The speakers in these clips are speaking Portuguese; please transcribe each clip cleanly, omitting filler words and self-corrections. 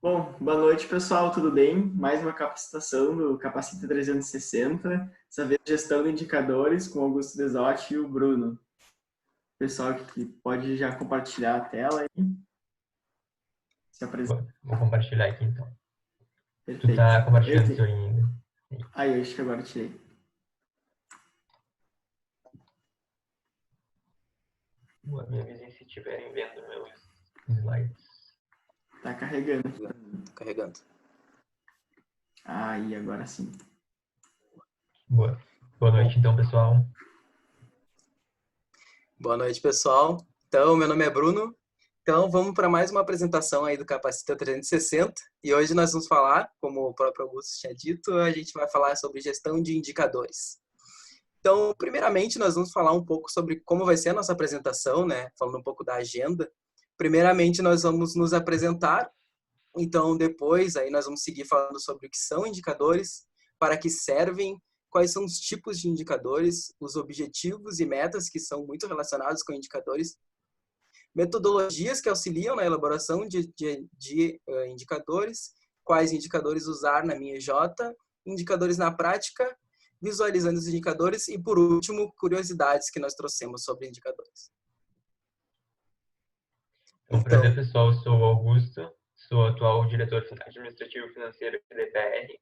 Bom, boa noite, pessoal, tudo bem? Mais uma capacitação do Capacita 360, dessa vez gestão de indicadores com o Augusto Desotti e o Bruno. Pessoal que pode já compartilhar a tela e se apresentar. Vou compartilhar aqui então. Tu Perfeito. tá compartilhando seu ainda. Aí, acho que agora tirei. Me avisem se estiverem vendo meus slides. Tá carregando. Tô carregando. Aí, agora sim. Boa noite então, pessoal. Boa noite, pessoal. Então, meu nome é Bruno. Então, vamos para mais uma apresentação aí do Capacita 360. E hoje nós vamos falar, como o próprio Augusto tinha dito, a gente vai falar sobre gestão de indicadores. Então, primeiramente, nós vamos falar um pouco sobre como vai ser a nossa apresentação, né? Falando um pouco da agenda. Primeiramente, nós vamos nos apresentar. Então, depois, aí nós vamos seguir falando sobre o que são indicadores, para que servem, quais são os tipos de indicadores, os objetivos e metas que são muito relacionados com indicadores, metodologias que auxiliam na elaboração de indicadores, quais indicadores usar na minha J, indicadores na prática, visualizando os indicadores e, por último, curiosidades que nós trouxemos sobre indicadores. Prazer, pessoal. Eu sou o Augusto, sou atual diretor administrativo financeiro da EPR.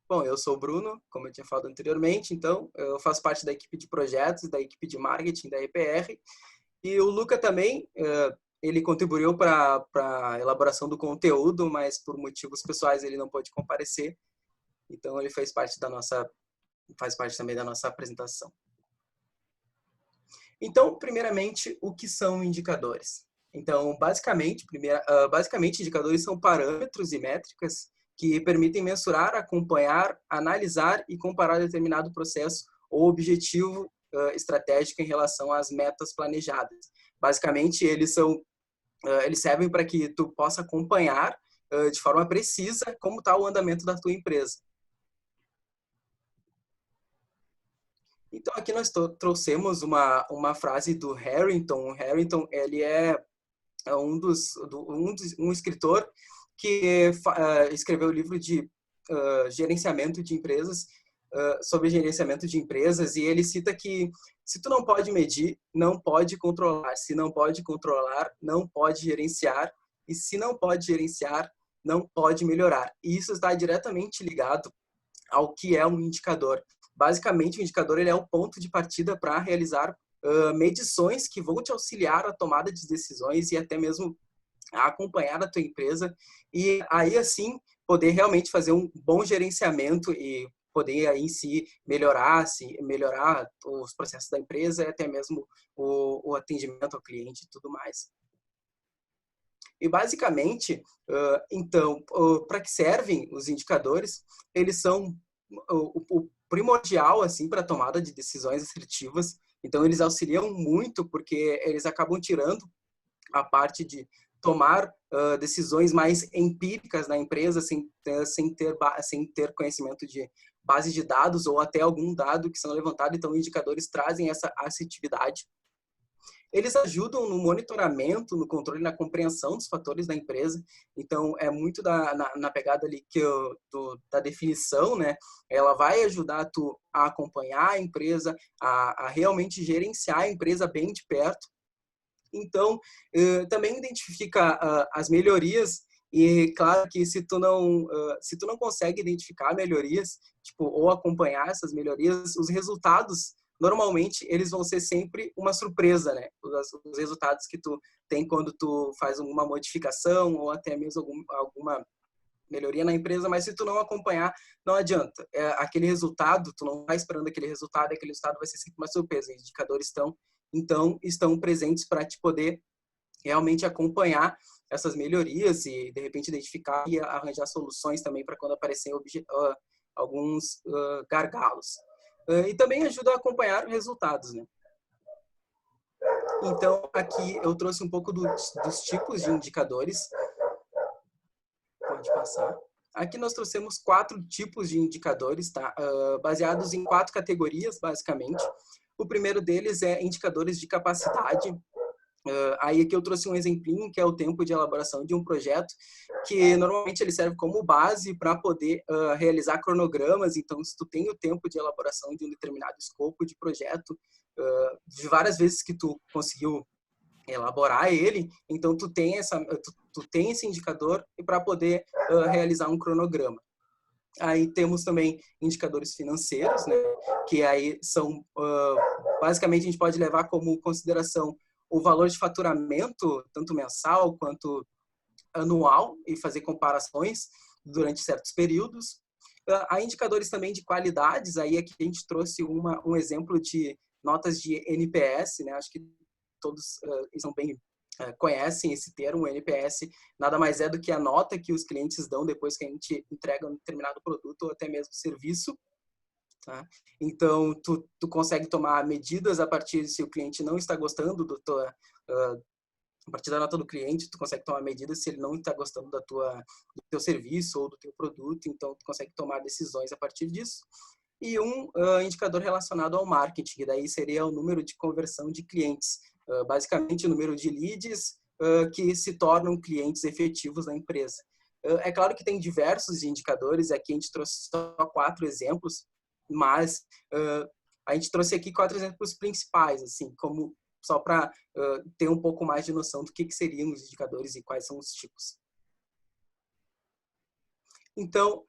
Bom, eu sou o Bruno, como eu tinha falado anteriormente, então eu faço parte da equipe de projetos, da equipe de marketing da EPR, e o Luca também, ele contribuiu para a elaboração do conteúdo, mas por motivos pessoais ele não pôde comparecer, então ele faz parte também da nossa apresentação. Então, primeiramente, o que são indicadores? Então, basicamente, indicadores são parâmetros e métricas que permitem mensurar, acompanhar, analisar e comparar determinado processo ou objetivo estratégico em relação às metas planejadas. Basicamente, eles servem para que tu possa acompanhar de forma precisa como está o andamento da tua empresa. Então, aqui nós trouxemos uma frase do Harrington. O Harrington, ele é um escritor que escreveu o livro de gerenciamento de empresas, sobre gerenciamento de empresas, e ele cita que se tu não pode medir, não pode controlar. Se não pode controlar, não pode gerenciar. E se não pode gerenciar, não pode melhorar. E isso está diretamente ligado ao que é um indicador. Basicamente, o indicador ele é o ponto de partida para realizar medições que vão te auxiliar a tomada de decisões e até mesmo a acompanhar a tua empresa e aí assim poder realmente fazer um bom gerenciamento e poder aí em si melhorar os processos da empresa e até mesmo o atendimento ao cliente e tudo mais. E basicamente, então, para que servem os indicadores? Eles são o primordial assim para a tomada de decisões assertivas. Então, eles auxiliam muito porque eles acabam tirando a parte de tomar decisões mais empíricas na empresa, sem ter conhecimento de base de dados ou até algum dado que são levantados. Então, indicadores trazem essa assertividade. Eles ajudam no monitoramento, no controle e na compreensão dos fatores da empresa. Então, é muito na pegada ali da definição, né? Ela vai ajudar tu a acompanhar a empresa, a realmente gerenciar a empresa bem de perto. Então, também identifica as melhorias e, claro, que se tu não consegue identificar melhorias, tipo, ou acompanhar essas melhorias, os resultados normalmente eles vão ser sempre uma surpresa, né? Os resultados que tu tem quando tu faz uma modificação ou até mesmo alguma melhoria na empresa, mas se tu não acompanhar, não adianta. Aquele resultado, tu não está esperando aquele resultado vai ser sempre uma surpresa. Os indicadores estão presentes para te poder realmente acompanhar essas melhorias e, de repente, identificar e arranjar soluções também para quando aparecerem alguns gargalos. E também ajuda a acompanhar resultados, né? Então, aqui eu trouxe um pouco dos tipos de indicadores. Pode passar. Aqui nós trouxemos 4 tipos de indicadores, tá? Baseados em 4 categorias, basicamente. O primeiro deles é indicadores de capacidade. Aí aqui eu trouxe um exemplinho que é o tempo de elaboração de um projeto, que normalmente ele serve como base para poder realizar cronogramas. Então, se tu tem o tempo de elaboração de um determinado escopo de projeto, de várias vezes que tu conseguiu elaborar ele, então tu tem esse indicador para poder realizar um cronograma. Aí temos também indicadores financeiros, né, que aí são, basicamente a gente pode levar como consideração o valor de faturamento, tanto mensal quanto anual, e fazer comparações durante certos períodos. Há indicadores também de qualidades, aí aqui a gente trouxe um exemplo de notas de NPS, né, acho que todos são bem conhecem esse termo. O NPS nada mais é do que a nota que os clientes dão depois que a gente entrega um determinado produto ou até mesmo serviço. Tá? Então, tu consegue tomar medidas a partir se o cliente não está gostando a partir da nota do cliente, tu consegue tomar medidas se ele não está gostando do teu serviço ou do teu produto. Então, tu consegue tomar decisões a partir disso. E um indicador relacionado ao marketing, que daí seria o número de conversão de clientes. Basicamente, o número de leads que se tornam clientes efetivos na empresa. É claro que tem diversos indicadores, aqui a gente trouxe só 4 exemplos, mas a gente trouxe aqui 4 exemplos principais, assim, como só para ter um pouco mais de noção do que seriam os indicadores e quais são os tipos. Então,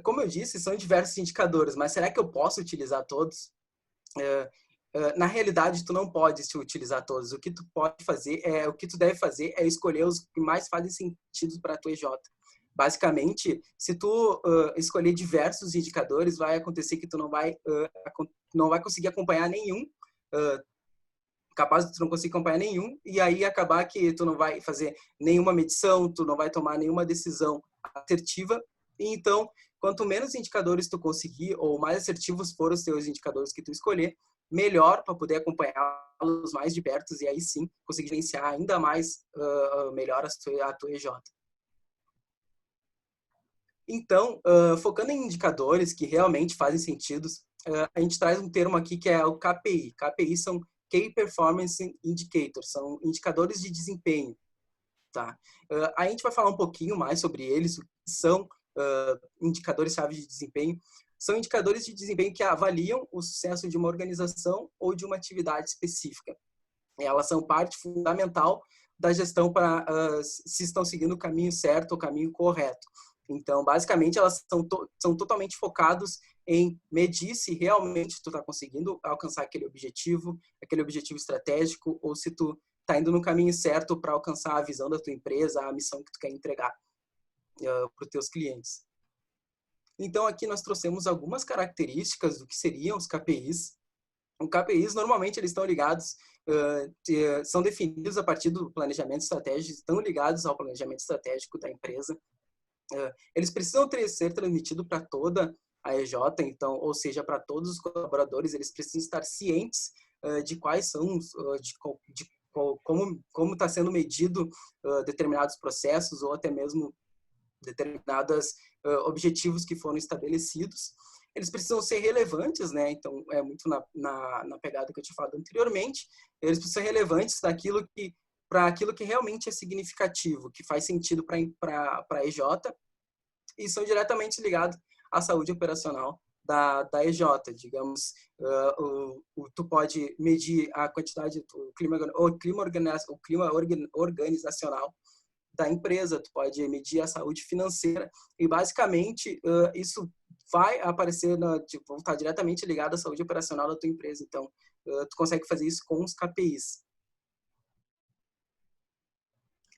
como eu disse, são diversos indicadores, mas será que eu posso utilizar todos? Na realidade, tu não pode se utilizar todos. O que tu pode fazer o que tu deve fazer é escolher os que mais fazem sentido para a tua EJ. Basicamente, se tu escolher diversos indicadores, vai acontecer que tu não vai conseguir acompanhar nenhum, capaz de tu não conseguir acompanhar nenhum, e aí acabar que tu não vai fazer nenhuma medição, tu não vai tomar nenhuma decisão assertiva. E então, quanto menos indicadores tu conseguir, ou mais assertivos forem os teus indicadores que tu escolher, melhor para poder acompanhá-los mais de perto e aí sim conseguir gerenciar ainda mais melhor a tua EJ. Então, focando em indicadores que realmente fazem sentido, a gente traz um termo aqui que é o KPI. KPI são Key Performance Indicators, são indicadores de desempenho. Tá? A gente vai falar um pouquinho mais sobre eles, o que são indicadores-chave de desempenho. São indicadores de desempenho que avaliam o sucesso de uma organização ou de uma atividade específica. Elas são parte fundamental da gestão para se estão seguindo o caminho certo, o caminho correto. Então, basicamente, elas são totalmente focados em medir se realmente tu está conseguindo alcançar aquele objetivo estratégico, ou se tu está indo no caminho certo para alcançar a visão da tua empresa, a missão que tu quer entregar para os teus clientes. Então, aqui nós trouxemos algumas características do que seriam os KPIs. Os KPIs, normalmente, eles estão ligados, são definidos a partir do planejamento estratégico, estão ligados ao planejamento estratégico da empresa. Eles precisam ser transmitidos para toda a EJ, então, ou seja, para todos os colaboradores, eles precisam estar cientes de quais são, como está sendo medido determinados processos ou até mesmo determinados objetivos que foram estabelecidos. Eles precisam ser relevantes, né? Então, é muito na pegada que eu tinha falado anteriormente. Eles precisam ser relevantes para aquilo que realmente é significativo, que faz sentido para a EJ, e são diretamente ligados à saúde operacional da EJ. Digamos, tu pode medir a quantidade, o clima organizacional da empresa, tu pode medir a saúde financeira, e basicamente isso vai aparecer, vão estar diretamente ligado à saúde operacional da tua empresa. Então, tu consegue fazer isso com os KPIs.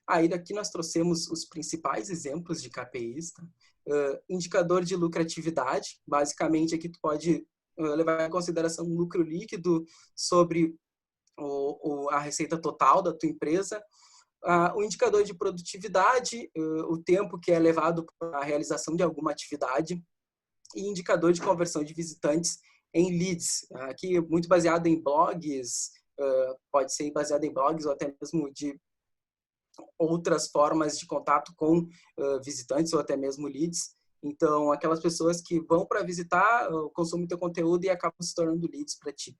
Aí daqui nós trouxemos os principais exemplos de KPIs. Tá? Indicador de lucratividade, basicamente aqui tu pode levar em consideração o lucro líquido sobre a receita total da tua empresa. O indicador de produtividade, o tempo que é levado para a realização de alguma atividade, e indicador de conversão de visitantes em leads, aqui muito baseado em blogs, pode ser baseado em blogs ou até mesmo de outras formas de contato com visitantes ou até mesmo leads. Então, aquelas pessoas que vão para visitar, consomem teu conteúdo e acabam se tornando leads para ti.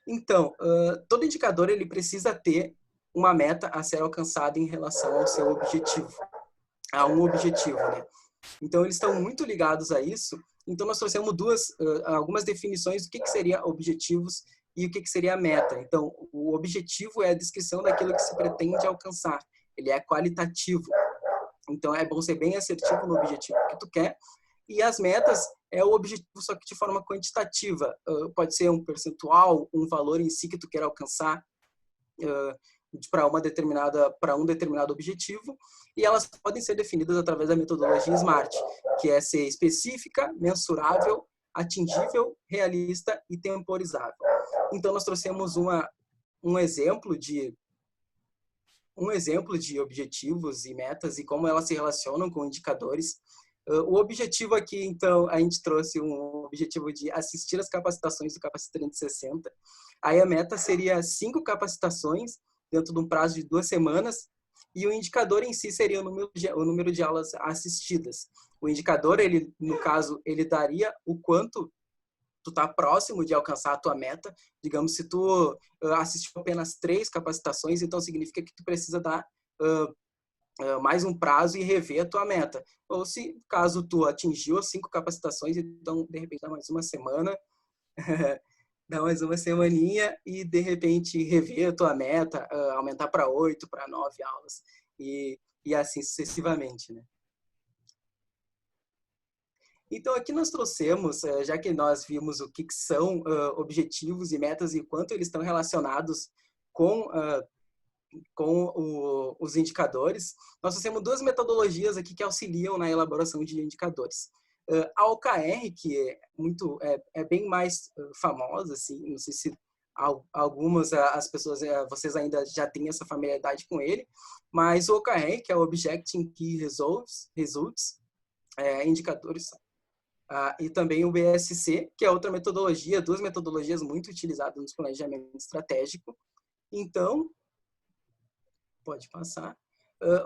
Então, todo indicador ele precisa ter uma meta a ser alcançada em relação ao seu objetivo, a um objetivo, né? Então, eles estão muito ligados a isso. Então, nós trouxemos algumas definições do que seria objetivos e o que seria a meta. Então, o objetivo é a descrição daquilo que se pretende alcançar. Ele é qualitativo. Então, é bom ser bem assertivo no objetivo que tu quer. E as metas é o objetivo, só que de forma quantitativa. Pode ser um percentual, um valor em si que tu quer alcançar para um determinado objetivo, e elas podem ser definidas através da metodologia SMART, que é ser específica, mensurável, atingível, realista e temporizável. Então, nós trouxemos um exemplo de objetivos e metas e como elas se relacionam com indicadores. O objetivo aqui, então, a gente trouxe um objetivo de assistir as capacitações do Capacita 360. Aí a meta seria 5 capacitações dentro de um prazo de 2 semanas, e o indicador em si seria o número de aulas assistidas. O indicador, ele, no caso, ele daria o quanto tu tá próximo de alcançar a tua meta. Digamos, se tu assistiu apenas 3 capacitações, então significa que tu precisa dar mais um prazo e rever a tua meta. Ou se, caso tu atingiu as 5 capacitações, então, de repente, dá mais uma semana, dá mais uma semaninha e, de repente, rever a tua meta, aumentar para 8, para 9 aulas e assim sucessivamente, né? Então, aqui nós trouxemos, já que nós vimos o que são objetivos e metas e quanto eles estão relacionados com os indicadores, nós temos 2 metodologias aqui que auxiliam na elaboração de indicadores. A OKR, que é bem mais famosa, assim, não sei se algumas as pessoas, vocês ainda já têm essa familiaridade com ele, mas o OKR, que é o Objective Key Results, indicadores, e também o BSC, que é outra metodologia, 2 metodologias muito utilizadas no planejamento estratégico. Então, pode passar.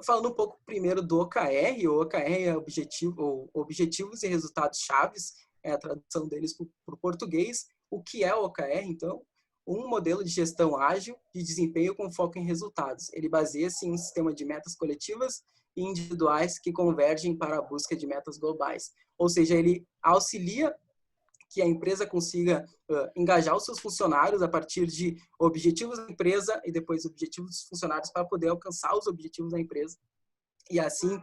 Falando um pouco primeiro do OKR, o OKR é Objetivos e Resultados Chaves, é a tradução deles para o português. O que é o OKR, então? Um modelo de gestão ágil de desempenho com foco em resultados. Ele baseia-se em um sistema de metas coletivas e individuais que convergem para a busca de metas globais. Ou seja, ele auxilia que a empresa consiga engajar os seus funcionários a partir de objetivos da empresa e depois objetivos dos funcionários para poder alcançar os objetivos da empresa. E assim,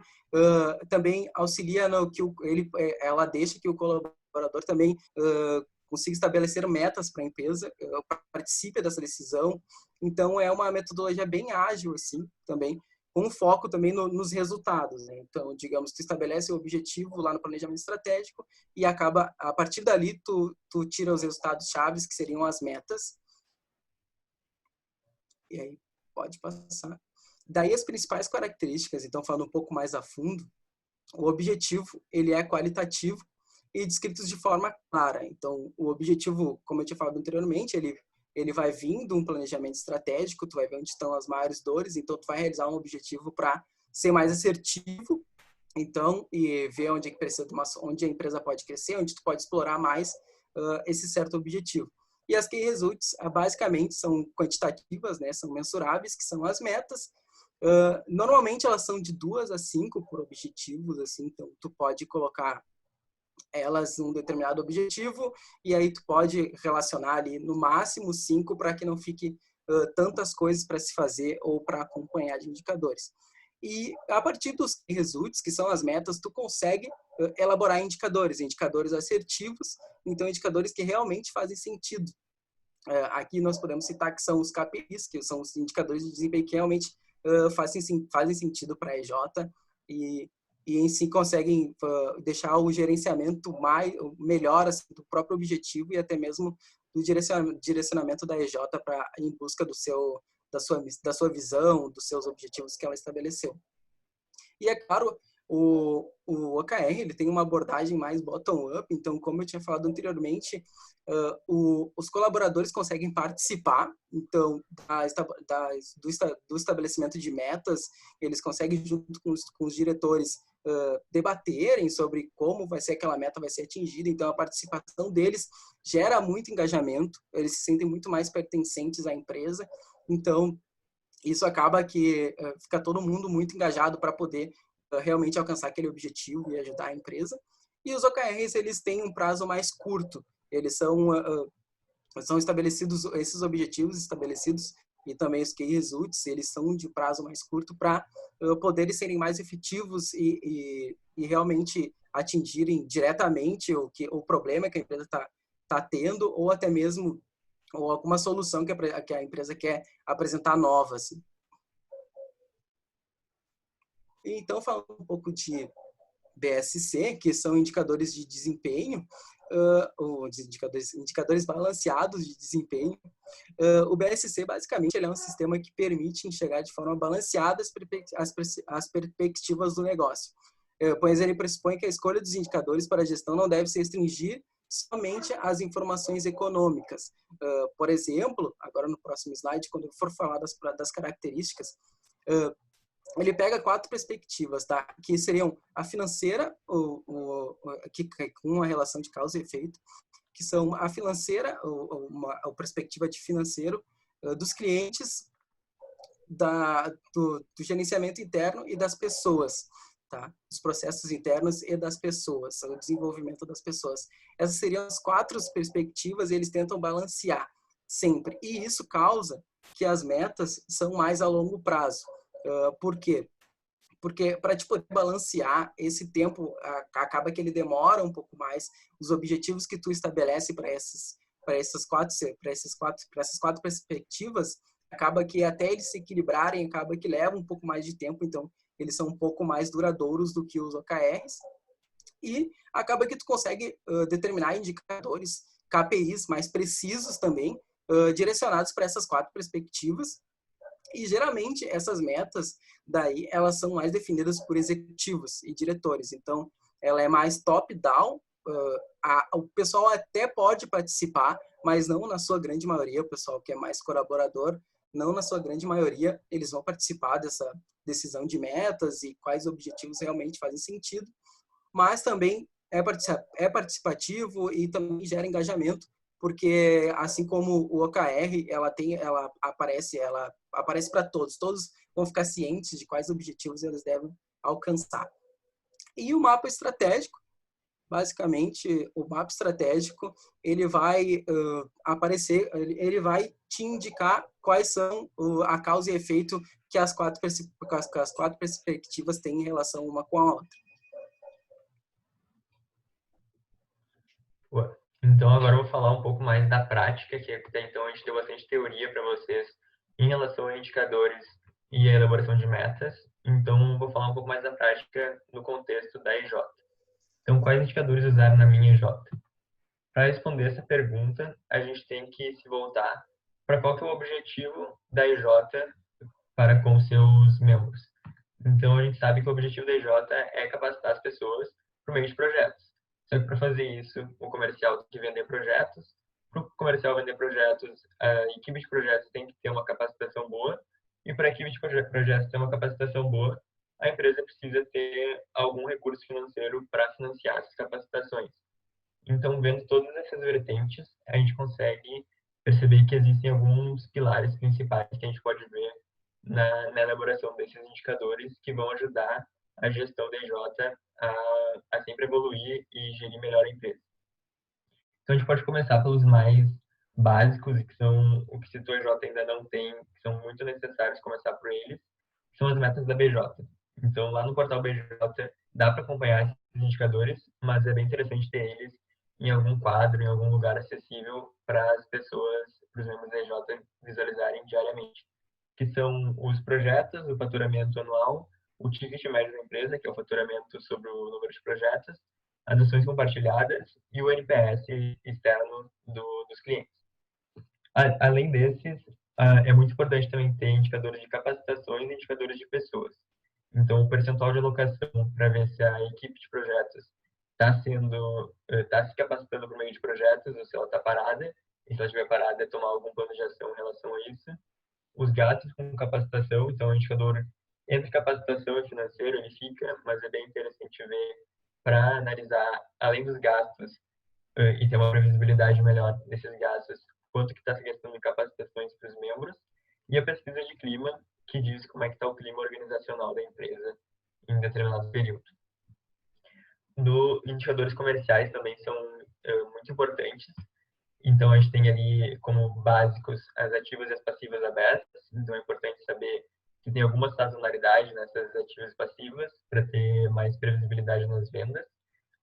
também auxilia no que ela deixa que o colaborador também consiga estabelecer metas para a empresa, participe dessa decisão. Então, é uma metodologia bem ágil, assim, também, com foco também nos resultados, né? Então, digamos, tu estabelece o objetivo lá no planejamento estratégico e acaba, a partir dali, tu tira os resultados chaves, que seriam as metas. E aí, pode passar. Daí, as principais características, então, falando um pouco mais a fundo, o objetivo, ele é qualitativo e descrito de forma clara. Então, o objetivo, como eu tinha falado anteriormente, ele vai vir de um planejamento estratégico, tu vai ver onde estão as maiores dores, então tu vai realizar um objetivo para ser mais assertivo, então, e ver onde onde a empresa pode crescer, onde tu pode explorar mais esse certo objetivo. E as Key Results, basicamente, são quantitativas, né, são mensuráveis, que são as metas. Normalmente, elas são de 2 a 5 por objetivos, assim, então tu pode colocar elas num determinado objetivo e aí tu pode relacionar ali no máximo 5 para que não fique tantas coisas para se fazer ou para acompanhar de indicadores. E a partir dos results, que são as metas, tu consegue elaborar indicadores assertivos, então indicadores que realmente fazem sentido. Aqui nós podemos citar que são os KPIs, que são os indicadores de desempenho que realmente fazem sentido para a EJ e em si conseguem deixar o gerenciamento melhor assim, do próprio objetivo e até mesmo do direcionamento da EJ em busca da sua visão, dos seus objetivos que ela estabeleceu. E é claro, O OKR ele tem uma abordagem mais bottom-up, então, como eu tinha falado anteriormente, os colaboradores conseguem participar, então, do estabelecimento de metas, eles conseguem, junto com os diretores, debaterem sobre como vai ser aquela meta vai ser atingida, então a participação deles gera muito engajamento, eles se sentem muito mais pertencentes à empresa, então isso acaba que fica todo mundo muito engajado para poder realmente alcançar aquele objetivo e ajudar a empresa. E os OKRs, eles têm um prazo mais curto. Eles são estabelecidos, esses objetivos estabelecidos e também os key results, eles são de prazo mais curto para poderem serem mais efetivos e realmente atingirem diretamente o problema que a empresa está tendo ou até mesmo ou alguma solução que a empresa quer apresentar nova, assim. Então, falando um pouco de BSC, que são indicadores de desempenho, ou indicadores balanceados de desempenho. O BSC, basicamente, ele é um sistema que permite enxergar de forma balanceada as perspectivas do negócio. Pois ele pressupõe que a escolha dos indicadores para a gestão não deve se restringir somente às informações econômicas. Por exemplo, agora no próximo slide, quando eu for falar das características, ele pega 4 perspectivas, tá? Que seriam a financeira, com uma relação de causa e efeito, que são a financeira, a perspectiva de financeiro dos clientes, do gerenciamento interno e das pessoas, tá? Dos processos internos e das pessoas, o desenvolvimento das pessoas. Essas seriam as 4 perspectivas e eles tentam balancear sempre. E isso causa que as metas são mais a longo prazo. Por quê? Porque para te poder balancear esse tempo, acaba que ele demora um pouco mais. Os objetivos que tu estabelece para essas quatro perspectivas, acaba que até eles se equilibrarem, acaba que leva um pouco mais de tempo. Então, eles são um pouco mais duradouros do que os OKRs. E acaba que tu consegue determinar indicadores, KPIs mais precisos também, direcionados para essas 4 perspectivas. E geralmente essas metas daí elas são mais definidas por executivos e diretores. Então, ela é mais top-down. O pessoal até pode participar, mas não na sua grande maioria. O pessoal que é mais colaborador, não na sua grande maioria, eles vão participar dessa decisão de metas e quais objetivos realmente fazem sentido. Mas também é participativo e também gera engajamento, porque assim como o OKR, ela aparece para todos vão ficar cientes de quais objetivos eles devem alcançar. E o mapa estratégico, basicamente, o mapa estratégico, ele vai aparecer, ele vai te indicar quais são a causa e efeito que as 4 perspectivas têm em relação uma com a outra. Então, agora eu vou falar um pouco mais da prática, que até então a gente deu bastante teoria para vocês em relação a indicadores e a elaboração de metas. Então, vou falar um pouco mais da prática no contexto da EJ. Então, quais indicadores usar na minha EJ? Para responder essa pergunta, a gente tem que se voltar para qual que é o objetivo da EJ para com seus membros. Então, a gente sabe que o objetivo da EJ é capacitar as pessoas por meio de projetos. Só que para fazer isso, o comercial tem que vender projetos. Para o comercial vender projetos, a equipe de projetos tem que ter uma capacitação boa. E para a equipe de projetos ter uma capacitação boa, a empresa precisa ter algum recurso financeiro para financiar essas capacitações. Então, vendo todas essas vertentes, a gente consegue perceber que existem alguns pilares principais que a gente pode ver na elaboração desses indicadores que vão ajudar a gestão da EJ a sempre evoluir e gerir melhor a empresa. Então, a gente pode começar pelos mais básicos, que são o que se tua EJ ainda não tem, que são muito necessários começar por eles, que são as metas da BJ. Então, lá no portal BJ dá para acompanhar esses indicadores, mas é bem interessante ter eles em algum quadro, em algum lugar acessível para as pessoas, para os membros da EJ visualizarem diariamente, que são os projetos, o faturamento anual, o ticket médio da empresa, que é o faturamento sobre o número de projetos, as ações compartilhadas e o NPS externo dos clientes. Além desses, é muito importante também ter indicadores de capacitações e indicadores de pessoas. Então, o percentual de alocação para ver se a equipe de projetos está se capacitando por meio de projetos ou se ela está parada, e se ela estiver parada, é tomar algum plano de ação em relação a isso. Os gastos com capacitação, então o indicador entre capacitação e financeiro ele fica, mas é bem interessante ver para analisar, além dos gastos, e ter uma previsibilidade melhor desses gastos, quanto que está se gastando em capacitações para os membros, e a pesquisa de clima, que diz como é que está o clima organizacional da empresa em determinado período. Indicadores comerciais também são muito importantes. Então, a gente tem ali como básicos as ativas e as passivas abertas. Então, é importante saber se tem alguma sazonalidade nessas ativas e passivas para ter mais previsibilidade nas vendas.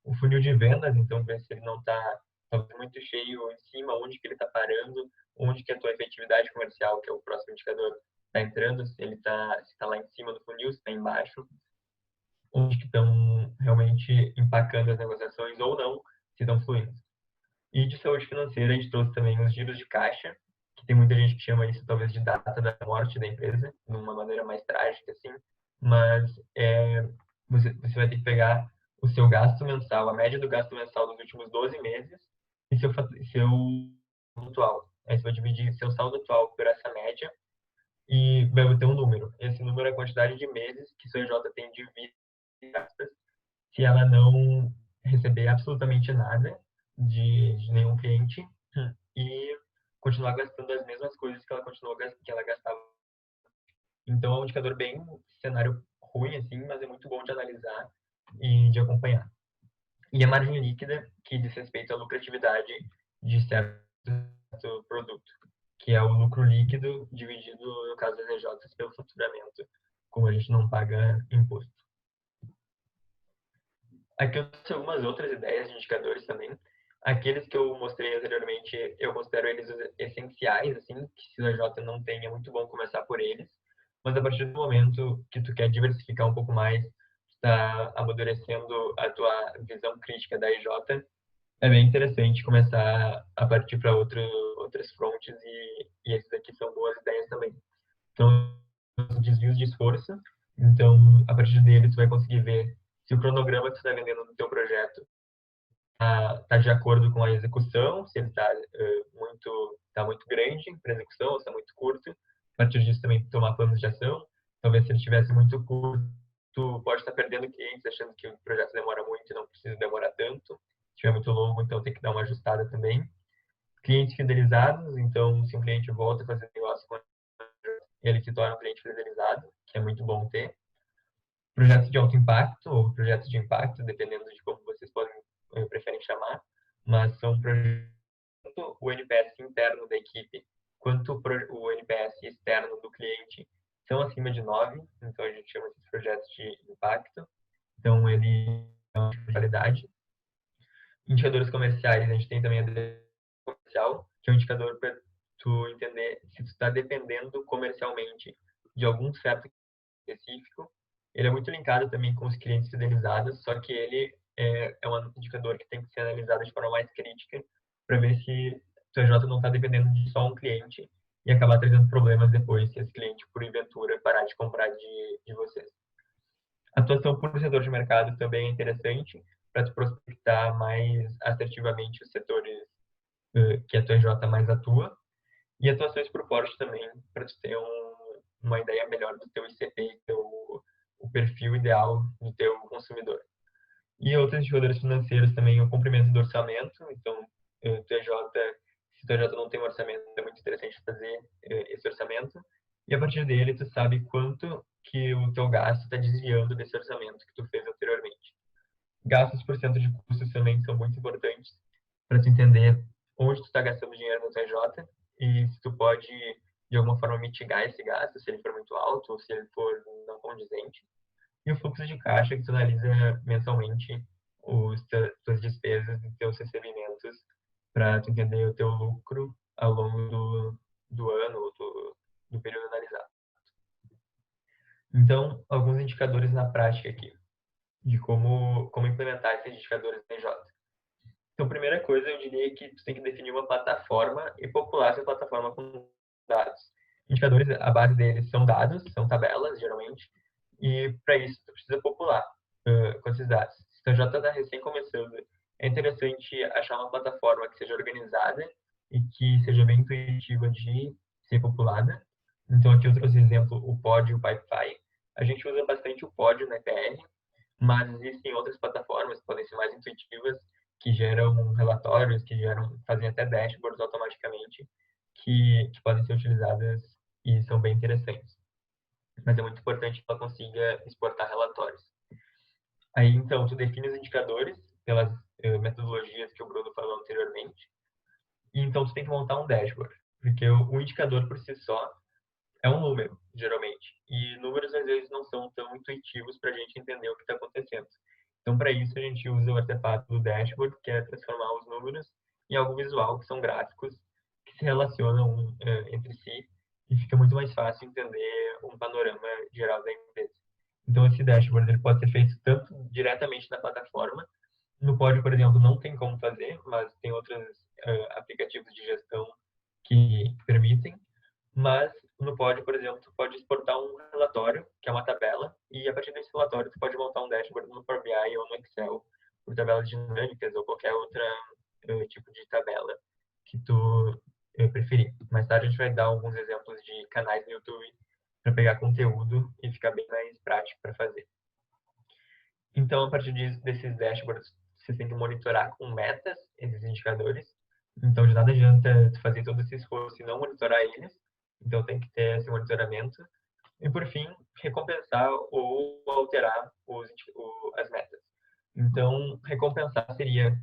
O funil de vendas, então, ver se ele não está muito cheio em cima, onde que ele está parando, onde que a tua efetividade comercial, que é o próximo indicador, está entrando, se ele está lá em cima do funil, se está embaixo, onde que estão realmente empacando as negociações ou não, se estão fluindo. E de saúde financeira, a gente trouxe também os giros de caixa, que tem muita gente que chama isso talvez de data da morte da empresa, de uma maneira mais trágica, assim, mas você vai ter que pegar o seu gasto mensal, a média do gasto mensal dos últimos 12 meses e seu saldo atual. Aí você vai dividir seu saldo atual por essa média e vai ter um número. Esse número é a quantidade de meses que sua EJ tem de gastos se ela não receber absolutamente nada de nenhum cliente e continuar gastando as mesmas coisas que ela gastava. Então é um indicador bem cenário ruim assim, mas é muito bom de analisar e de acompanhar. E a margem líquida, que diz respeito à lucratividade de certo produto, que é o lucro líquido dividido, no caso das EJs, pelo faturamento, como a gente não paga imposto. Aqui eu trouxe algumas outras ideias de indicadores também. Aqueles que eu mostrei anteriormente, eu considero eles essenciais, assim, que se o EJ não tem, é muito bom começar por eles. Mas a partir do momento que tu quer diversificar um pouco mais, está amadurecendo a tua visão crítica da EJ, é bem interessante começar a partir para outras frontes e esses aqui são boas ideias também. Então, os desvios de esforço. Então, a partir deles, tu vai conseguir ver se o cronograma que tu está vendendo no teu projeto está de acordo com a execução, se ele está muito grande para execução ou está muito curto. A partir disso, também tomar planos de ação. Talvez se ele estivesse muito curto, tu pode estar perdendo clientes achando que o projeto demora muito e não precisa demorar tanto. Se estiver muito longo, então tem que dar uma ajustada também. Clientes fidelizados, então se um cliente volta a fazer negócio com ele se torna um cliente fidelizado, que é muito bom ter. Projetos de alto impacto ou projetos de impacto, dependendo de como vocês preferem chamar, mas são projetos tanto o NPS interno da equipe quanto o NPS externo do cliente são acima de 9, então a gente chama esses projetos de impacto. Então ele é uma qualidade. Indicadores comerciais, a gente tem também a comercial, que é um indicador para tu entender se tu está dependendo comercialmente de algum certo específico. Ele é muito linkado também com os clientes fidelizados, só que ele é um indicador que tem que ser analisado de forma mais crítica para ver se o TJ não está dependendo de só um cliente e acabar trazendo problemas depois se esse cliente, por ventura, parar de comprar de vocês. A atuação por setor de mercado também é interessante para tu prospectar mais assertivamente os setores que a TJ mais atua. E atuações por porte também, para tu ter uma ideia melhor do teu ICP, o perfil ideal do teu consumidor. E outros indicadores financeiros também, o cumprimento do orçamento. Então, se o TJ não tem um orçamento, é muito interessante fazer esse orçamento. E a partir dele, tu sabe quanto que o teu gasto está desviando desse orçamento que tu fez anteriormente. Gastos por cento de custos também são muito importantes para tu entender onde tu está gastando dinheiro no TJ e se tu pode, de alguma forma, mitigar esse gasto, se ele for muito alto ou se ele for não condizente. E o fluxo de caixa, que tu analisa mensalmente tuas despesas e teus recebimentos para tu entender o teu lucro ao longo do ano ou do período analisado. Então, alguns indicadores na prática aqui, de como implementar esses indicadores no TJ. Então, primeira coisa, eu diria que tu tem que definir uma plataforma e popular essa plataforma com dados. Indicadores, a base deles são dados, são tabelas, geralmente, E para isso, tu precisa popular com esses dados. Se tu já está recém começando, é interessante achar uma plataforma que seja organizada e que seja bem intuitiva de ser populada. Então, aqui eu trouxe exemplo, o Pod e o Pipefy. A gente usa bastante o Pod na EPR, mas existem outras plataformas que podem ser mais intuitivas, que geram relatórios, fazem até dashboards automaticamente, que podem ser utilizadas e são bem interessantes. Mas é muito importante que ela consiga exportar relatórios. Aí, então, tu define os indicadores pelas metodologias que o Bruno falou anteriormente. E, então, tu tem que montar um dashboard, porque o indicador por si só é um número, geralmente. E números, às vezes, não são tão intuitivos para a gente entender o que está acontecendo. Então, para isso, a gente usa o artefato do dashboard, que é transformar os números em algo visual, que são gráficos, que se relacionam entre si, e fica muito mais fácil entender um panorama geral da empresa. Então, esse dashboard ele pode ser feito tanto diretamente na plataforma. No Pod, por exemplo, não tem como fazer, mas tem outros aplicativos de gestão que permitem. Mas no Pod, por exemplo, tu pode exportar um relatório, que é uma tabela, e a partir desse relatório tu pode montar um dashboard no Power BI ou no Excel, por tabelas dinâmicas ou qualquer outro tipo de tabela que tu preferir. Mais tarde a gente vai dar alguns exemplos de canais no YouTube para pegar conteúdo e ficar bem mais prático para fazer. Então, a partir desses dashboards, você tem que monitorar com metas esses indicadores. Então, de nada adianta tu fazer todo esse esforço e não monitorar eles. Então, tem que ter esse monitoramento. E, por fim, recompensar ou alterar as metas. Então, recompensar seria,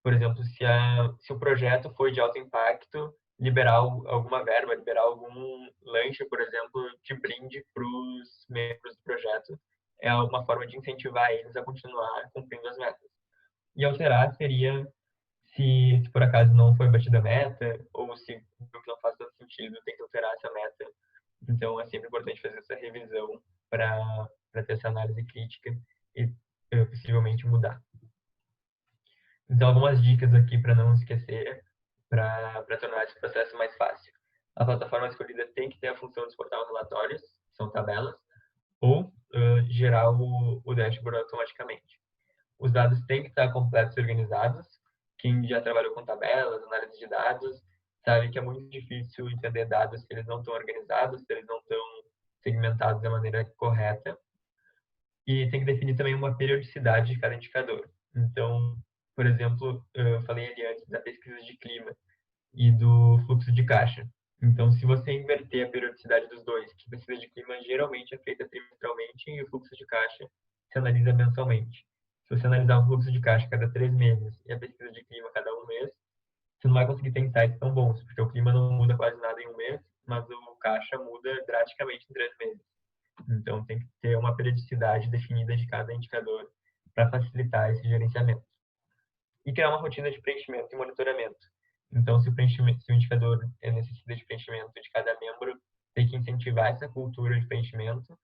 por exemplo, se o projeto foi de alto impacto, liberar alguma verba, liberar algum lanche, por exemplo, de brinde para os membros do projeto. É uma forma de incentivar eles a continuar cumprindo as metas. E alterar seria se por acaso não foi batida a meta, ou se o que não faz tanto sentido, tem que alterar essa meta. Então, é sempre importante fazer essa revisão para ter essa análise crítica e possivelmente mudar. Então, algumas dicas aqui para não esquecer, para tornar esse processo mais fácil. A plataforma escolhida tem que ter a função de exportar os relatórios, que são tabelas, ou gerar o dashboard automaticamente. Os dados têm que estar completos e organizados. Quem já trabalhou com tabelas, análise de dados, sabe que é muito difícil entender dados se eles não estão organizados, se eles não estão segmentados da maneira correta. E tem que definir também uma periodicidade de cada indicador. Então, por exemplo, eu falei ali antes da pesquisa de clima e do fluxo de caixa. Então, se você inverter a periodicidade dos dois, que a pesquisa de clima geralmente é feita trimestralmente e o fluxo de caixa se analisa mensalmente. Se você analisar o fluxo de caixa cada 3 meses e a pesquisa de clima cada 1 mês, você não vai conseguir ter insights tão bons, porque o clima não muda quase nada em 1 mês, mas o caixa muda drasticamente em 3 meses. Então, tem que ter uma periodicidade definida de cada indicador para facilitar esse gerenciamento. E criar uma rotina de preenchimento e monitoramento. Então, se o indicador necessita de preenchimento de cada membro, tem que incentivar essa cultura de preenchimento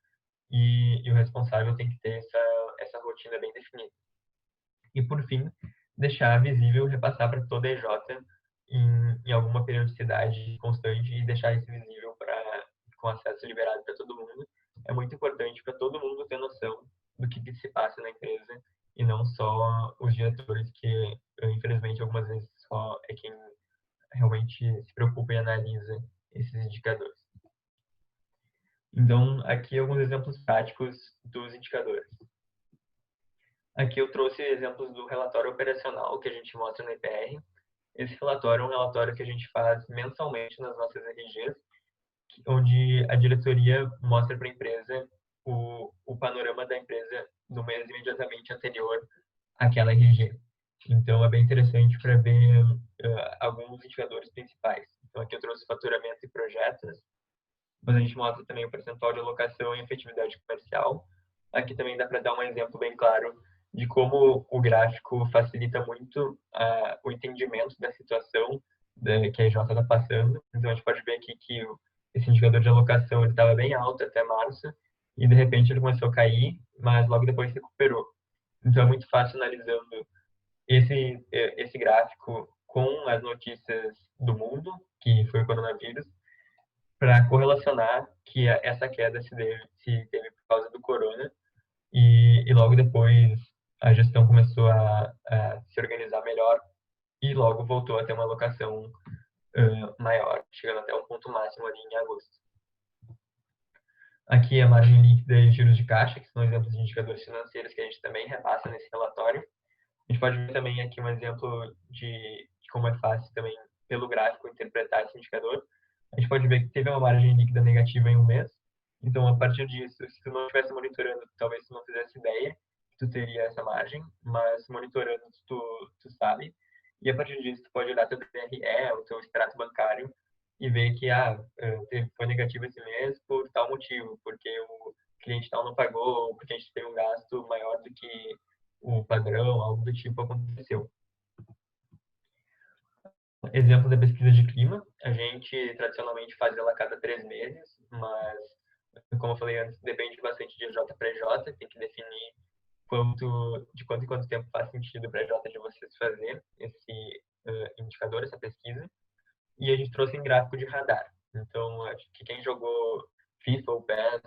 e o responsável tem que ter essa rotina bem definida. E, por fim, deixar visível e repassar para toda a EJ em alguma periodicidade constante e deixar isso visível com acesso liberado para todo mundo. É muito importante para todo mundo ter noção do que se passa na empresa e não só os diretores que, infelizmente, algumas vezes só é quem realmente se preocupa e analisa esses indicadores. Então, aqui alguns exemplos práticos dos indicadores. Aqui eu trouxe exemplos do relatório operacional que a gente mostra na EPR. Esse relatório é um relatório que a gente faz mensalmente nas nossas RGs, onde a diretoria mostra para a empresa o panorama da empresa no mês imediatamente anterior àquela RG. Então, é bem interessante para ver alguns indicadores principais. Então, aqui eu trouxe faturamento e projetos, mas a gente mostra também o percentual de alocação e efetividade comercial. Aqui também dá para dar um exemplo bem claro de como o gráfico facilita muito o entendimento da situação que a EJ está passando. Então, a gente pode ver aqui que esse indicador de alocação estava bem alto até março e, de repente, ele começou a cair, mas logo depois se recuperou. Então, é muito fácil analisando esse gráfico com as notícias do mundo, que foi o coronavírus, para correlacionar que essa queda se teve por causa do corona, e logo depois a gestão começou a se organizar melhor e logo voltou a ter uma alocação maior, chegando até um ponto máximo ali em agosto. Aqui a margem líquida e juros de caixa, que são exemplos de indicadores financeiros que a gente também repassa nesse relatório. A gente pode ver também aqui um exemplo de como é fácil também, pelo gráfico, interpretar esse indicador. A gente pode ver que teve uma margem líquida negativa em um mês. Então, a partir disso, se tu não estivesse monitorando, talvez tu não fizesse ideia que tu teria essa margem, mas monitorando, tu sabe. E a partir disso, tu pode olhar teu DRE, o teu extrato bancário, e ver que foi negativo esse mês por tal motivo, porque o cliente tal não pagou, ou porque a gente teve um gasto maior do que o padrão, algo do tipo aconteceu. Exemplo da pesquisa de clima, a gente tradicionalmente faz ela a cada 3 meses, mas, como eu falei antes, depende bastante de J para J, tem que definir de quanto em quanto tempo faz sentido para a J de vocês fazer esse indicador, essa pesquisa. E a gente trouxe em gráfico de radar. Então, acho que quem jogou FIFA ou PES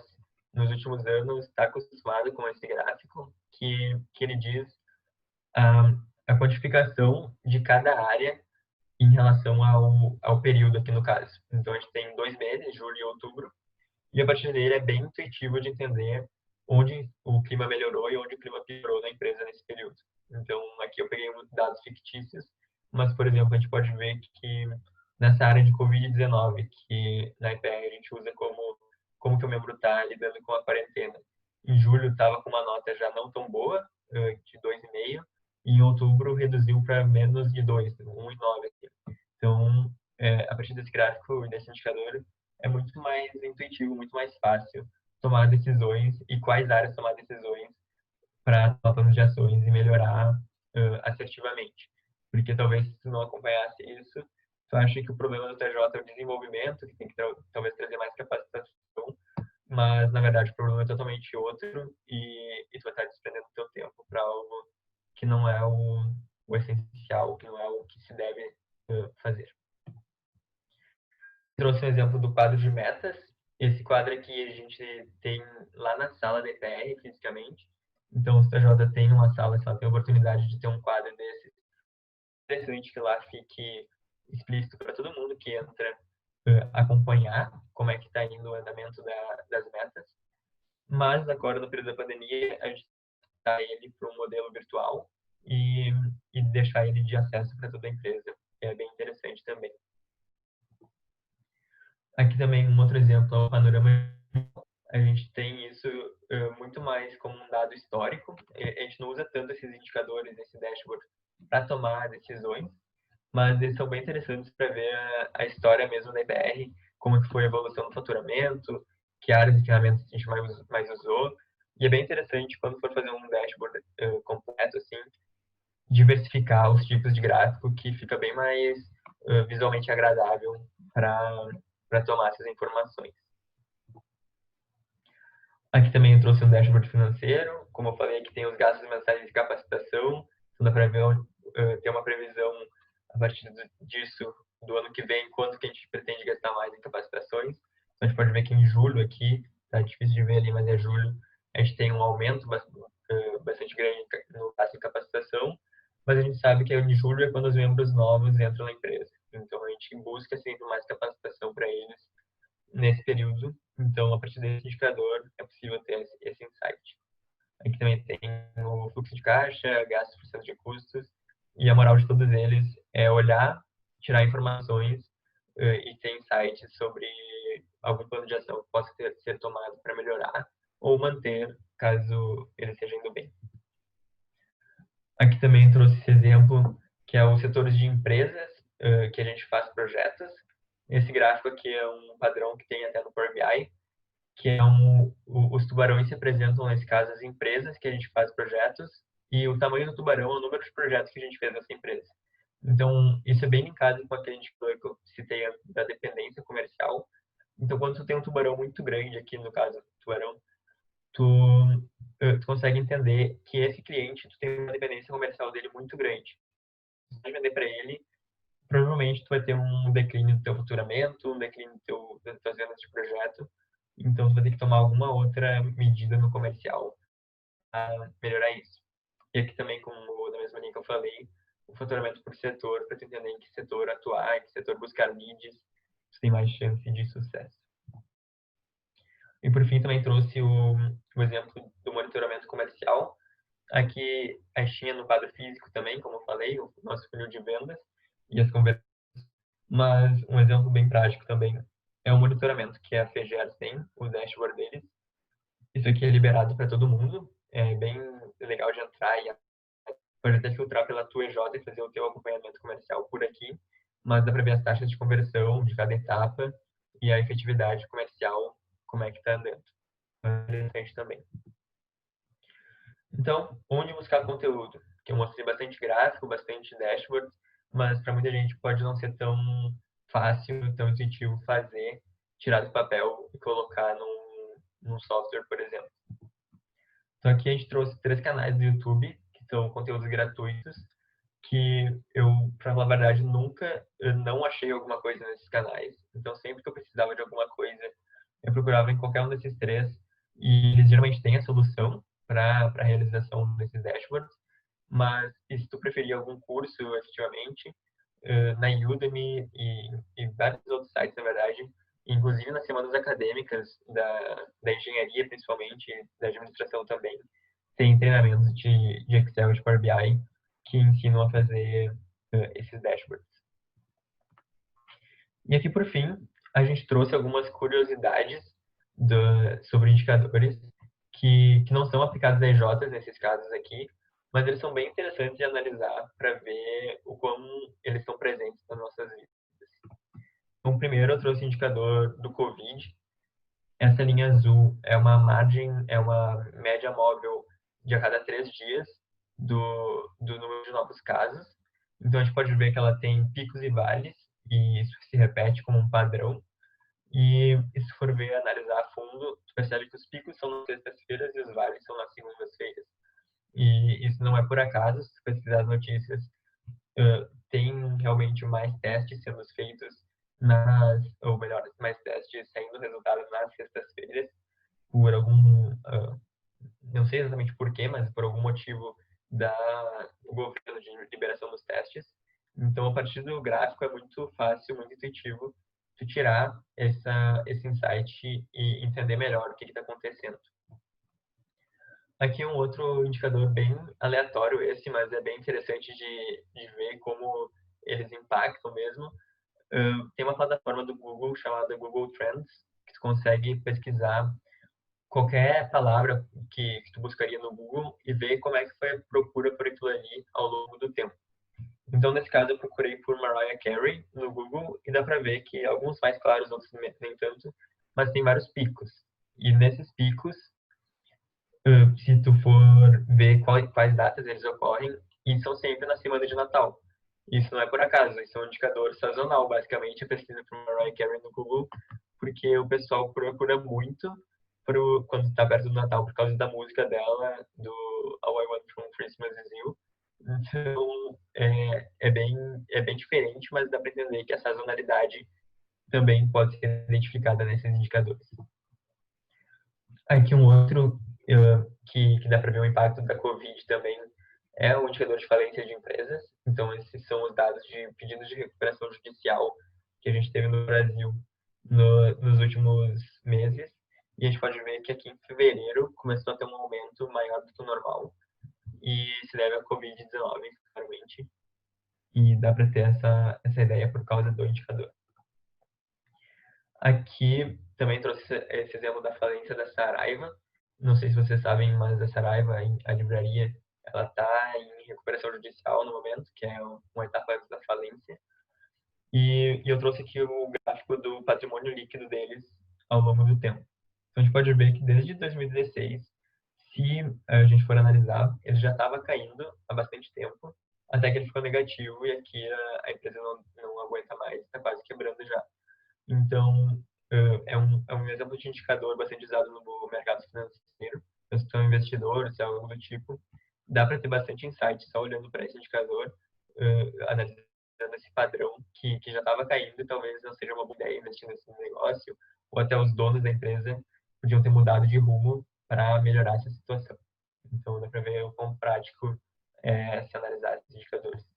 nos últimos anos está acostumado com esse gráfico, que ele diz a quantificação de cada área em relação ao período aqui no caso. Então, a gente tem 2 meses, julho e outubro, e a partir dele é bem intuitivo de entender onde o clima melhorou e onde o clima piorou na empresa nesse período. Então, aqui eu peguei dados fictícios, mas, por exemplo, a gente pode ver que nessa área de Covid-19, que na IPR a gente usa como que o membro está lidando com a quarentena. Em julho estava com uma nota já não tão boa, de 2,5, e em outubro reduziu para menos de 2, 1,9 aqui. Então, a partir desse gráfico e desse indicador, é muito mais intuitivo, muito mais fácil tomar decisões e quais áreas tomar decisões para tomar planos de ações e melhorar assertivamente. Porque talvez se tu não acompanhasse isso, tu acha que o problema do TJ é o desenvolvimento, que tem que talvez trazer mais capacitação, mas na verdade o problema é totalmente outro e tu vai estar desprendendo o teu tempo para algo que não é o essencial, que não é o que se deve fazer. Trouxe um exemplo do quadro de metas. Esse quadro aqui a gente tem lá na sala da EPR, fisicamente. Então, o TJ tem uma sala, se ela tem a oportunidade de ter um quadro desse, interessante que lá fique explícito para todo mundo que entra acompanhar como é que está indo o andamento das metas. Mas agora, no período da pandemia, a gente está ele para um modelo virtual e deixar ele de acesso para toda a empresa. É bem interessante também. Aqui também um outro exemplo é o panorama. A gente tem isso muito mais como um dado histórico. A gente não usa tanto esses indicadores, esse dashboard, para tomar decisões, mas eles são bem interessantes para ver a história mesmo da IBR, como que foi a evolução do faturamento, que áreas e ferramentas a gente mais usou. E é bem interessante, quando for fazer um dashboard completo, assim, diversificar os tipos de gráfico, que fica bem mais visualmente agradável para tomar essas informações. Aqui também eu trouxe um dashboard financeiro. Como eu falei, aqui tem os gastos mensais de capacitação. Então dá para ter uma previsão a partir disso do ano que vem, quanto que a gente pretende gastar mais em capacitações. Então a gente pode ver que em julho aqui, tá difícil de ver ali, mas é julho, a gente tem um aumento bastante grande no gasto em capacitação, mas a gente sabe que em julho é quando os membros novos entram na empresa. Então a gente busca sempre mais capacitação para eles nesse período. Então, a partir desse indicador, é possível ter esse insight. Aqui também tem o fluxo de caixa, gastos por cento de custos, e a moral de todos eles é olhar, tirar informações e ter insights sobre algum plano de ação que possa ser tomado para melhorar ou manter, caso ele esteja indo bem. Aqui também trouxe esse exemplo, que é os setores de empresas que a gente faz projetos. Esse gráfico aqui é um padrão que tem até no Power BI, que é os tubarões se apresentam, nesse caso, as empresas que a gente faz projetos, e o tamanho do tubarão é o número de projetos que a gente fez nessa empresa. Então, isso é bem linkado com aquele indicador que eu citei da dependência comercial. Então, quando tu tem um tubarão muito grande, aqui no caso, tubarão, tu consegue entender que esse cliente, tu tem uma dependência comercial dele muito grande. Se tu vender para ele, provavelmente tu vai ter um declínio do teu faturamento, um declínio das tuas vendas de projeto, Então, você vai ter que tomar alguma outra medida no comercial para melhorar isso. E aqui também, como da mesma linha que eu falei, o faturamento por setor, para tu entender em que setor atuar, em que setor buscar leads, você tem mais chance de sucesso. E por fim, também trouxe o exemplo do monitoramento comercial. Aqui a gente tinha no quadro físico também, como eu falei, o nosso funil de vendas e as conversões. Mas um exemplo bem prático também é o monitoramento que a FEGER tem, o dashboard deles. Isso aqui é liberado para todo mundo, é bem legal de entrar e pode até filtrar pela tua EJ e fazer o teu acompanhamento comercial por aqui, mas dá para ver as taxas de conversão de cada etapa e a efetividade comercial, como é que está andando. É interessante também. Então, onde buscar conteúdo? Que eu mostrei bastante gráfico, bastante dashboard, mas para muita gente pode não ser tão fácil, tão intuitivo fazer, tirar do papel e colocar num software, por exemplo. Então aqui a gente trouxe 3 canais do YouTube, que são conteúdos gratuitos, que eu, para falar a verdade, eu não achei alguma coisa nesses canais. Então sempre que eu precisava de alguma coisa, eu procurava em qualquer um desses 3, e eles geralmente têm a solução para a realização desses dashboards. Mas e se tu preferir algum curso, efetivamente, na Udemy e vários outros sites, na verdade, inclusive nas semanas acadêmicas da engenharia, principalmente, da administração também, tem treinamentos de Excel e de Power BI que ensinam a fazer esses dashboards. E aqui, por fim, a gente trouxe algumas curiosidades sobre indicadores que não são aplicados a EJs nesses casos aqui, mas eles são bem interessantes de analisar para ver o como eles estão presentes nas nossas vidas. Então, primeiro eu trouxe o indicador do Covid. Essa linha azul é uma margem, é uma média móvel de a cada 3 dias do número de novos casos. Então, a gente pode ver que ela tem picos e vales, e isso se repete como um padrão. E se for ver, analisar a fundo, tu percebe que os picos são nas sextas-feiras e os vales são nas segundas-feiras. E isso não é por acaso, se pesquisar as notícias, tem realmente mais testes sendo feitos ou melhor, mais testes saindo resultados nas sextas-feiras, por algum, não sei exatamente por quê, mas por algum motivo do governo de liberação dos testes. Então, a partir do gráfico é muito fácil, muito intuitivo, tu tirar esse insight e entender melhor o que está acontecendo. Aqui um outro indicador bem aleatório esse, mas é bem interessante de ver como eles impactam mesmo. Tem uma plataforma do Google chamada Google Trends, que tu consegue pesquisar qualquer palavra que tu buscaria no Google e ver como é que foi a procura por aquilo ali ao longo do tempo. Então, nesse caso, eu procurei por Mariah Carey no Google e dá para ver que alguns mais claros, outros nem tanto, mas tem vários picos. E nesses picos, se tu for ver quais datas eles ocorrem, e são sempre na semana de Natal. Isso não é por acaso, isso é um indicador sazonal, basicamente, a pesquisa por Mariah Carey no Google, porque o pessoal procura muito quando está perto do Natal, por causa da música dela, do All I Want from Christmas Is You. Então, é bem diferente, mas dá para entender que a sazonalidade também pode ser identificada nesses indicadores. Aqui um outro que dá para ver o impacto da Covid também é o indicador de falência de empresas. Então, esses são os dados de pedidos de recuperação judicial que a gente teve no Brasil nos últimos meses. E a gente pode ver que aqui em fevereiro começou a ter um aumento maior do que o normal. E se deve à Covid-19, claramente. E dá para ter essa ideia por causa do indicador. Aqui também trouxe esse exemplo da falência da Saraiva. Não sei se vocês sabem, mas a Saraiva, a livraria, ela está em recuperação judicial no momento, que é uma etapa antes da falência. E eu trouxe aqui o gráfico do patrimônio líquido deles ao longo do tempo. Então, a gente pode ver que desde 2016, se a gente for analisar, ele já estava caindo há bastante tempo, até que ele ficou negativo e aqui a empresa não aguenta mais, está quase quebrando já. Então, é um exemplo de indicador bastante usado no mercado financeiro. Então, se tu é um investidor, se é algo do tipo, dá para ter bastante insight só olhando para esse indicador, analisando esse padrão que já estava caindo e talvez não seja uma boa ideia investir nesse negócio, ou até os donos da empresa podiam ter mudado de rumo para melhorar essa situação. Então, dá para ver o quão prático é se analisar esses indicadores.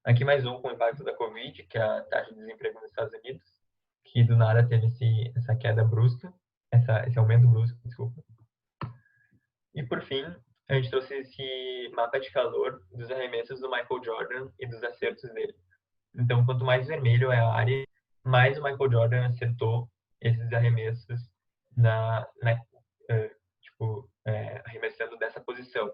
Aqui mais um com o impacto da Covid, que é a taxa de desemprego nos Estados Unidos, que do nada teve essa queda brusca, esse aumento brusco, desculpa. E por fim, a gente trouxe esse mapa de calor dos arremessos do Michael Jordan e dos acertos dele. Então, quanto mais vermelho é a área, mais o Michael Jordan acertou esses arremessos arremessando dessa posição.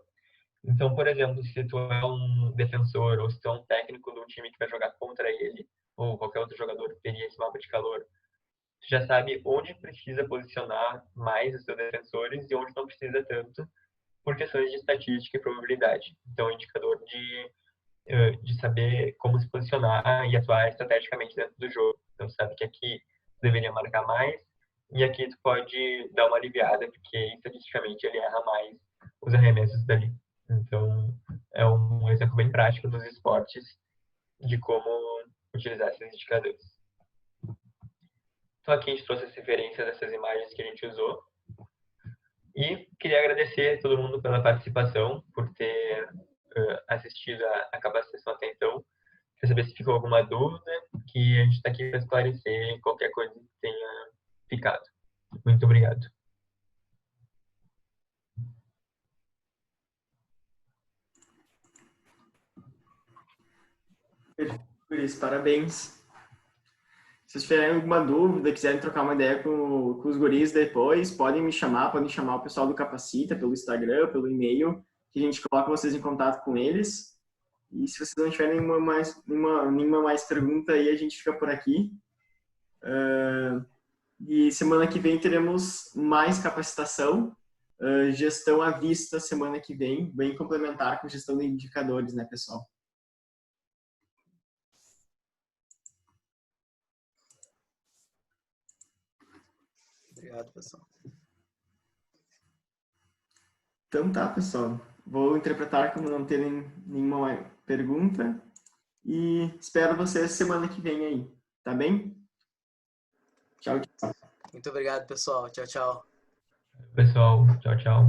Então, por exemplo, se tu é um defensor ou se tu é um técnico de um time que vai jogar contra ele, ou qualquer outro jogador que teria esse mapa de calor, tu já sabe onde precisa posicionar mais os seus defensores e onde não precisa tanto, por questões de estatística e probabilidade. Então, é um indicador de saber como se posicionar e atuar estrategicamente dentro do jogo. Então, sabe que aqui deveria marcar mais e aqui tu pode dar uma aliviada, porque estatisticamente ele erra mais os arremessos dali. Então, é um exemplo bem prático dos esportes de como utilizar esses indicadores. Então, aqui a gente trouxe as referências dessas imagens que a gente usou. E queria agradecer a todo mundo pela participação, por ter assistido a capacitação até então. Quer saber se ficou alguma dúvida, que a gente está aqui para esclarecer qualquer coisa que tenha ficado. Muito obrigado. Por isso, parabéns. Se vocês tiverem alguma dúvida, quiserem trocar uma ideia com os guris depois, podem me chamar, podem chamar o pessoal do Capacita pelo Instagram, pelo e-mail, que a gente coloca vocês em contato com eles. E se vocês não tiverem nenhuma mais pergunta aí, a gente fica por aqui. E semana que vem teremos mais capacitação, gestão à vista semana que vem, bem complementar com gestão de indicadores, né, pessoal? Obrigado, pessoal. Então tá, pessoal. Vou interpretar como não terem nenhuma pergunta e espero vocês semana que vem aí, tá bem? Tchau, tchau. Muito obrigado, pessoal. Tchau, tchau. Pessoal, tchau, tchau.